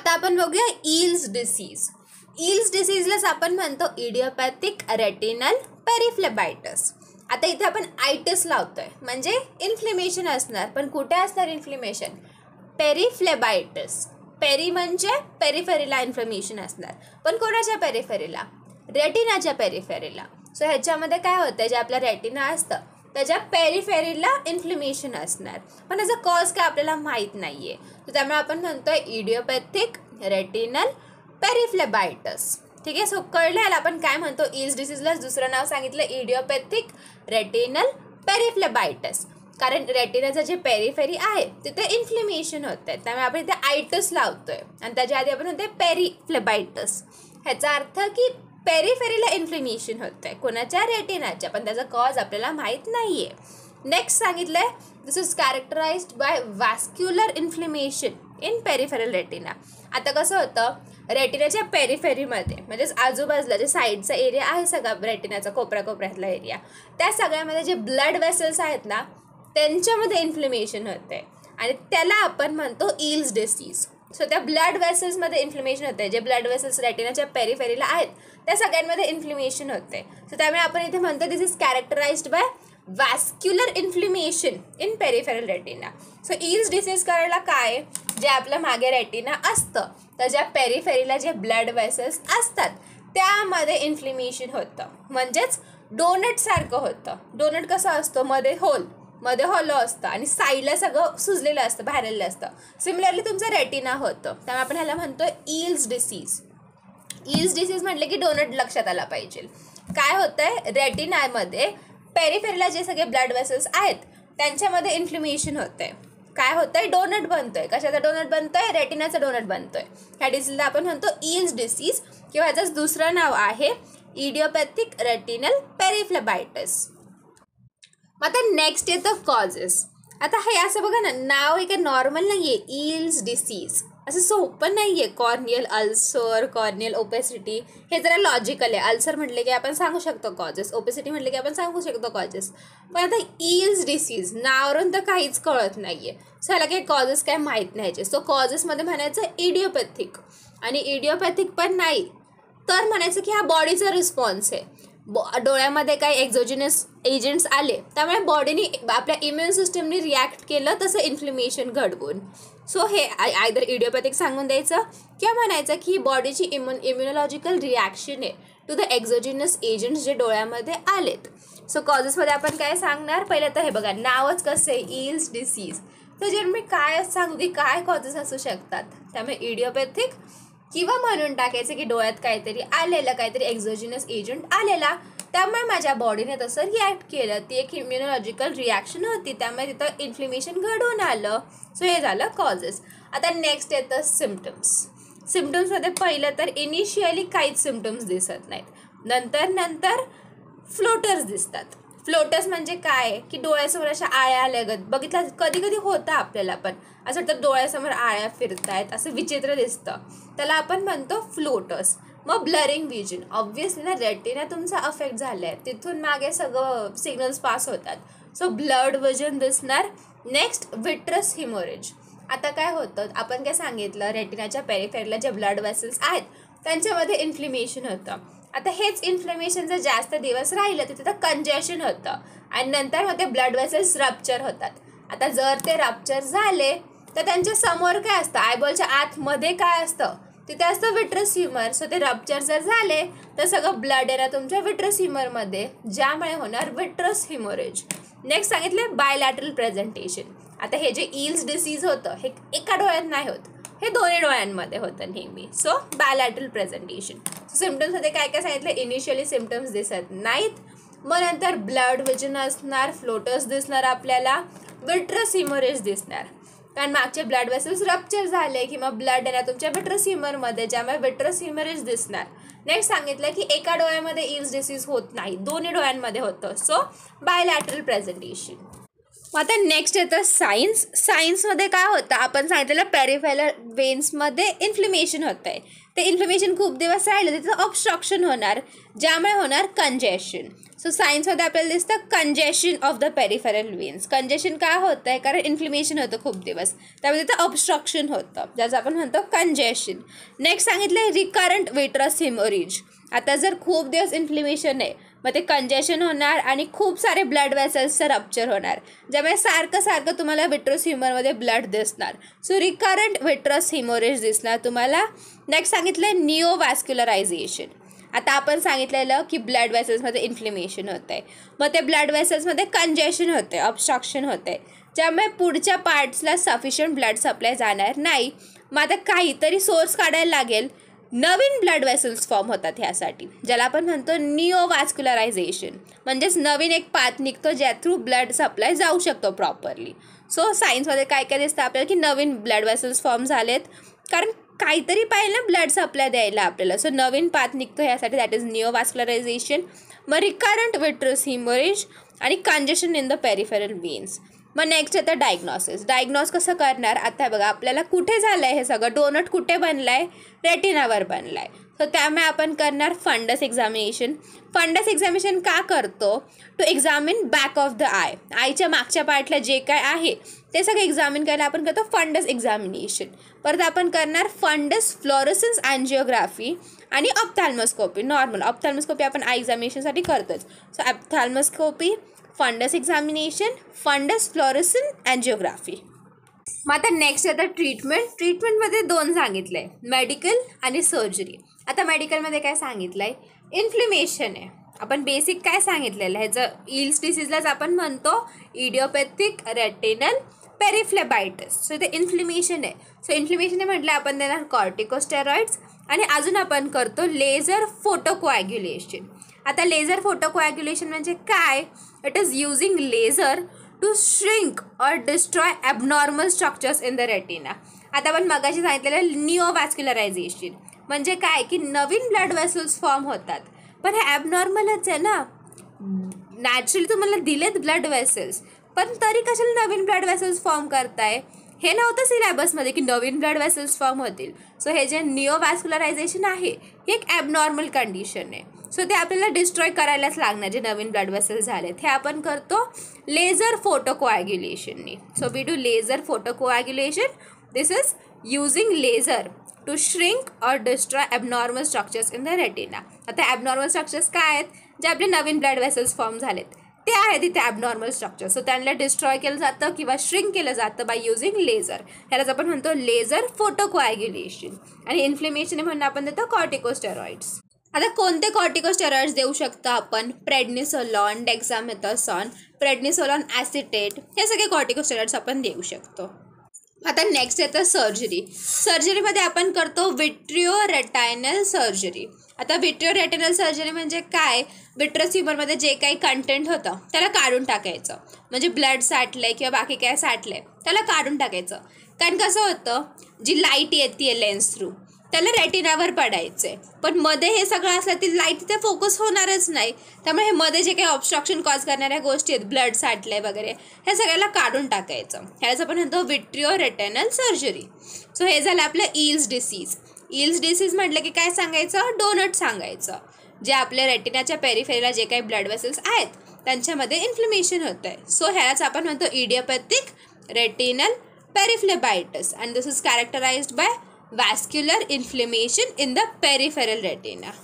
आता आपण बघूया ईल्स डिसीज. ईल्स डिसीजलाच आपण म्हणतो इडिओपॅथिक रेटिनल पेरिफ्लेबायटिस. आता इथे आपण आयटिस लावतोय म्हणजे इन्फ्लेमेशन असणार, पण कुठे असणार इन्फ्लेमेशन? पेरिफ्लेबायटिस. पेरी म्हणजे पेरिफेरीला इन्फ्लेमेशन असणार, पण कोणाच्या पेरिफेरीला? रेटिनाच्या पेरिफेरीला. सो ह्याच्यामध्ये काय होतं, जे आपला रेटिना असतं त्याच्या पेरिफेरीला इन्फ्लेमेशन असणार, पण त्याचा कॉज काय आपल्याला माहीत नाही आहे. तर त्यामुळे आपण म्हणतोय इडिओपॅथिक रेटिनल पेरिफ्लेबायटिस. ठीक आहे. सो कळलं याला आपण काय म्हणतो. ईल्स डिसीजला दुसरं नाव सांगितलं इडिओपॅथिक रेटिनल पेरिफ्लेबायटिस, कारण रेटिनाचं जे पेरिफेरी आहे तिथे इन्फ्लेमेशन होतं, त्यामुळे आपण इथे आयटिस लावतोय आणि त्याच्या आधी आपण म्हणतोय पेरिफ्लेबायटिस. ह्याचा अर्थ की पेरिफेरीला इन्फ्लेमेशन होतं आहे कोणाच्या? रेटिनाच्या, पण त्याचा कॉज आपल्याला माहीत नाही आहे. नेक्स्ट सांगितलंय this is characterized by vascular inflammation in peripheral retina. आता कसं होतं, रेटिनाच्या पेरिफेरीमध्ये म्हणजेच आजूबाजूला जे साईडचा एरिया आहे सगळा रेटिनाचा कोपऱ्यातला एरिया, त्या सगळ्यामध्ये जे ब्लड वेसल्स आहेत ना त्यांच्यामध्ये इन्फ्लेमेशन होते आणि त्याला आपण म्हणतो ईल्स डिसीज. सो त्या ब्लड वेसल्समध्ये इन्फ्लेमेशन होते, जे ब्लड वेसल्स रेटिनाच्या पेरिफेरीला आहेत त्या सगळ्यांमध्ये इन्फ्लेमेशन होते. सो त्यामुळे आपण इथे म्हणतो this is characterized by vascular inflammation in peripheral retina. So Eales disease करायला काय, जे आपलं मागे रेटिना असतं त्याच्या पेरिफेरीला जे ब्लड वेसल्स असतात त्यामध्ये इन्फ्लेमेशन होतं, म्हणजेच डोनटसारखं होतं. डोनट कसं असतं, मध्ये हॉलो असतं आणि साईडला सगळं सुजलेलं असतं, बाहेरलेलं असतं. सिमिलरली तुमचं रेटिना होतं, त्यामुळे आपण ह्याला म्हणतो ईल्स डिसीज. ईल्स डिसीज म्हटलं की डोनट लक्षात आला पाहिजे. काय होतंय, रेटिनामध्ये पेरिफेरीला जे सगळे ब्लड वेसल्स आहेत त्यांच्यामध्ये इन्फ्लेमेशन होतंय. काय होतंय, डोनट बनतोय. कशाचा डोनट बनतोय? रेटिनाचा डोनट बनतोय. ह्या डिसीजला आपण म्हणतो ईल्स डिसीज किंवा ह्याचं दुसरं नाव आहे इडिओपॅथिक रेटिनल पेरिफ्लेबायटिस. आता नेक्स्ट येतं कॉजेस. आता हे असं बघा ना, नाव हे काय नॉर्मल नाही आहे. ईल्स डिसीज असं सोपं नाही आहे. कॉर्नियल अल्सर, कॉर्नियल ओपेसिटी हे जरा लॉजिकल आहे. अल्सर म्हटले की आपण सांगू शकतो कॉजेस, ओपेसिटी म्हटले की आपण सांगू शकतो कॉजेस, पण आता ईल्स डिसीज नावावरून तर काहीच कळत नाही आहे. सो ह्याला काही कॉजेस काय माहीत नाहीचे. सो कॉजेसमध्ये म्हणायचं इडिओपॅथिक, आणि इडिओपॅथिक पण नाही तर म्हणायचं की हा बॉडीचा रिस्पॉन्स आहे. डोळ्यामध्ये काही एक्झोजिनस एजंट्स आले त्यामुळे बॉडीने आपल्या इम्युन सिस्टमने रिॲक्ट केलं तसं इन्फ्लेमेशन घडवून. सो हे आयदर इडिओपॅथिक सांगून द्यायचं किंवा म्हणायचं की बॉडीची इम्युनॉलॉजिकल रिॲक्शन आहे टू द एक्झोजिनस एजंट्स जे डोळ्यामध्ये आलेत. सो कॉजेसमध्ये आपण काय सांगणार, पहिलं तर हे बघा नावच कसं आहे ईल्स डिसीज, तर जर मी काय सांगू की काय कॉजेस असू शकतात, त्यामुळे इडिओपॅथिक किंवा म्हणून टाकायचं की डोळ्यात काहीतरी आलेलं, काहीतरी एक्झोजिनस एजंट आलेला त्यामुळे माझ्या बॉडीने तसं रिॲक्ट केलं. ती एक इम्युनॉलॉजिकल रिॲक्शन होती, त्यामुळे तिथं इन्फ्लेमेशन घडून आलं. सो हे झालं कॉजेस. आता नेक्स्ट येतं सिम्पटम्स. सिम्पटम्समध्ये पहिलं तर इनिशियली काहीच सिम्पटम्स दिसत नाहीत, नंतर फ्लोटर्स दिसतात. फ्लोटर्स म्हणजे काय की डोळ्यासमोर अशा आळ्या आल्यागत बघितलं कधी कधी होतं आपल्याला, पण असं वाटतं डोळ्यासमोर आळ्या फिरतायत असं विचित्र दिसतं, त्याला आपण म्हणतो फ्लोटर्स. मग ब्लरिंग विजन, ऑब्व्हियसली ना रेटिना तुमचा अफेक्ट झाला आहे, तिथून मागे सगळं सिग्नल्स पास होतात, सो ब्लड विजन दिसणार. Next vitreous haemorrhage. आता काय होतं, आपण काय सांगितलं रेटिनाच्या पेरिफेरीला जे ब्लड वेसल्स आहेत त्यांच्यामध्ये इन्फ्लेमेशन होतं. आता हेच इन्फ्लेमेशन जर जास्त दिवस राहिलं तर तिथं कंजेशन होतं आणि नंतर मग ते ब्लड वेसल्स रप्चर होतात. आता जर ते रप्चर झाले तर त्यांच्या समोर काय असतं, आयबॉलच्या आतमध्ये काय असतं, तिथे असतं विट्रस ह्युमर. सो ते रप्चर जर झाले तर सगळं ब्लड येणार तुमच्या विट्रस ह्युमरमध्ये, ज्यामुळे होणार विट्रस हिमोरेज. नेक्स्ट सांगितले बायलॅटरल प्रेझेंटेशन. आता हे जे ईल्स डिसीज होतं हे एका डोळ्यात नाही होत, हे दोन्ही डोळ्यांमध्ये होतं नेहमी. So bilateral presentation. सिम्पटम्समध्ये काय काय सांगितलं, इनिशियली सिम्पटम्स दिसत नाहीत, मग नंतर ब्लड विजन असणार, फ्लोटर्स दिसणार आपल्याला, विट्रस हिमोरेज दिसणार कारण मागचे ब्लड वेसल्स रप्चर झाले किंवा ब्लड येणार तुमच्या विट्रस ह्युमरमध्ये, ज्यामुळे विट्रस हिमोरेज दिसणार. नेक्स्ट सांगितलं की एका डोळ्यामध्ये ईल्स डिसीज होत नाही, दोन्ही डोळ्यांमध्ये होतं. So bilateral presentation. आता नेक्स्ट येतं सायन्स. सायन्समध्ये काय होतं, आपण सांगितलेलं पेरिफेरल वेन्समध्ये इन्फ्लेमेशन होतं आहे, ते इन्फ्लेमेशन खूप दिवस राहिलं त्याचं ऑब्स्ट्रक्शन होणार, ज्यामुळे होणार कंजेशन. सो सायन्समध्ये आपल्याला दिसतं congestion of the peripheral veins. Congestion का होतं आहे, कारण इन्फ्लेमेशन होतं खूप दिवस, त्यामुळे तिथं ऑब्स्ट्रक्शन होतं, ज्याचं आपण म्हणतो कंजेशन. नेक्स्ट सांगितलं आहे रिकरंट विट्रस हेमोरेज. आता जर खूप दिवस इन्फ्लेमेशन आहे मग ते कंजेशन होणार आणि खूप सारे ब्लड वेसल्सचं रप्चर होणार, ज्यामुळे सारखं सारखं तुम्हाला विट्रस ह्युमरमध्ये ब्लड दिसणार. सो रिकरंट विट्रस हेमोरेज दिसणार तुम्हाला. नेक्स्ट सांगितलं आहे निओवॅस्क्युलरायझेशन. आता आपण सांगितलेलं की ब्लड वेसल्समध्ये इन्फ्लेमेशन होतं आहे, मग ते ब्लड वेसल्समध्ये कंजेशन होते, ऑब्स्ट्रक्शन होते, ज्यामुळे पुढच्या पार्ट्सला सफिशियंट ब्लड सप्लाय जाणार नाही. मग आता काहीतरी सोर्स काढायला लागेल, नवीन ब्लड वेसल्स फॉर्म होतात ह्यासाठी, ज्याला आपण म्हणतो निओवॅस्क्युलरायझेशन. म्हणजेच नवीन एक पाथ निघतो ज्या थ्रू ब्लड सप्लाय जाऊ शकतो प्रॉपरली. सो सायन्समध्ये काय काय दिसतं आपल्याला की नवीन ब्लड वेसल्स फॉर्म झालेत, कारण काहीतरी पाहिजे ना ब्लड सप्लाय द्यायला आपल्याला. सो नवीन पाथ निघतो ह्यासाठी, दॅट इज निओवॅस्क्युलरायझेशन. मग रिकरंट विट्रस हिमोरेज आणि congestion in the peripheral veins. मग नेक्स्ट येतं डायग्नॉसिस. डायग्नॉस कसं करणार, आता बघा आपल्याला कुठे झालं आहे हे सगळं, डोनट कुठे बनलं आहे, रेटिनावर बनलं आहे. सो त्यामुळे आपण करणार फंडस एक्झामिनेशन. फंडस एक्झामिनेशन का करतो, to examine back of the eye. आयच्या मागच्या पार्टला जे काय आहे ते सगळं एक्झामिन करायला आपण करतो फंडस एक्झामिनेशन. परत आपण करणार फंडस फ्लोरोसन्स अँजिओग्राफी आणि ऑप्थॅल्मोस्कोपी. नॉर्मल ऑप्थॅल्मोस्कोपी आपण आय एक्झामिनेशनसाठी करतोच. So ophthalmoscopy, fundus examination, fundus fluorescein angiography. मग आता नेक्स्ट येतं ट्रीटमेंट. ट्रीटमेंटमध्ये 2 सांगितलं आहे, मेडिकल आणि सर्जरी. आता मेडिकलमध्ये काय सांगितलं आहे, इन्फ्लेमेशन आहे. आपण बेसिक काय सांगितलेलं आहे, ह्याचं इल्स डिसीजलाच आपण म्हणतो इडिओपॅथिक रेटिनल पेरिफ्लेबायटिस. सो ते इन्फ्लेमेशन आहे. सो इन्फ्लेमेशन आहे म्हटलं आपण देणार कॉर्टिकोस्टेरॉइड्स आणि अजून आपण करतो लेझर फोटोकोॲग्युलेशन. आता लेझर फोटोकोॲग्युलेशन म्हणजे काय, it is using laser to shrink or destroy abnormal structures in the retina. आता आपण मगाशी सांगितलेलं निओवॅस्क्युलरायझेशन म्हणजे काय की नवीन ब्लड वेसल्स फॉर्म होतात, पण हे ॲबनॉर्मलच आहे ना. नॅचरली तुम्हाला दिलेत ब्लड वेसल्स, पण तरी कशाला नवीन ब्लड वेसल्स फॉर्म करताय, हे नव्हतं सिलेबसमध्ये की नवीन ब्लड वेसल्स फॉर्म होतील. सो हे जे निओवॅस्क्युलरायझेशन आहे हे एक ॲबनॉर्मल कंडिशन आहे. सो ते आपल्याला डिस्ट्रॉय करायलाच लागणार जे नवीन ब्लड वेसल्स झालेत. हे आपण करतो लेझर फोटोकोॲग्युलेशननी. So we do laser photocoagulation. This is using laser to shrink or destroy abnormal structures in the retina. आता ॲबनॉर्मल स्ट्रक्चर्स काय आहेत, जे आपले नवीन ब्लड वेसल्स फॉर्म झालेत ते आहेत इथे ॲबनॉर्मल स्ट्रक्चर. सो त्यांना डिस्ट्रॉय केलं जातं किंवा श्रिंक केलं जातं बाय युझिंग लेझर. ह्यालाच आपण म्हणतो लेझर फोटोकोॲग्युलेशन. आणि इन्फ्लेमेशन म्हणून आपण देतो कॉर्टिकोस्टेरॉइड्स. आता कोणते कॉर्टिकोस्टेरॉइड्स देऊ शकतो आपण, प्रेडनिसोलॉन, डेक्सामेथासॉन, प्रेडनिसोलॉन ॲसिटेट, हे सगळे कॉर्टिकोस्टेरॉइड्स आपण देऊ शकतो. आता नेक्स्ट येतं सर्जरी. सर्जरीमध्ये आपण करतो विट्रिओ रेटायनल सर्जरी. आता विट्रिओ रेटिनल सर्जरी म्हणजे काय, विट्रस ह्युमरमध्ये जे काही कंटेंट होतं त्याला काढून टाकायचं. म्हणजे ब्लड साठलं आहे किंवा बाकी काय साठलं आहे त्याला काढून टाकायचं. कारण कसं होतं, जी लाईट येते लेन्स थ्रू त्याला रेटिनावर पडायचं आहे, पण मध्ये हे सगळं असलं ती लाईट तिथे फोकस होणारच नाही. त्यामुळे हे मध्ये जे काही ऑब्स्ट्रक्शन कॉज करणाऱ्या गोष्टी आहेत, ब्लड साठलं आहे वगैरे, हे सगळ्याला काढून टाकायचं. ह्यालाच आपण म्हणतो विट्रिओ रेटिनल सर्जरी. सो हे झालं आपलं इल्स डिसीज. इल्स डिसीज म्हटलं की काय सांगायचं, डोनट सांगायचं. जे आपल्या रेटिनाच्या पेरिफेरीला जे काही ब्लड वेसल्स आहेत त्यांच्यामध्ये इन्फ्लेमेशन होतं आहे. सो ह्यालाच आपण म्हणतो idiopathic retinal periphlebitis and this is characterized by vascular inflammation in the peripheral retina.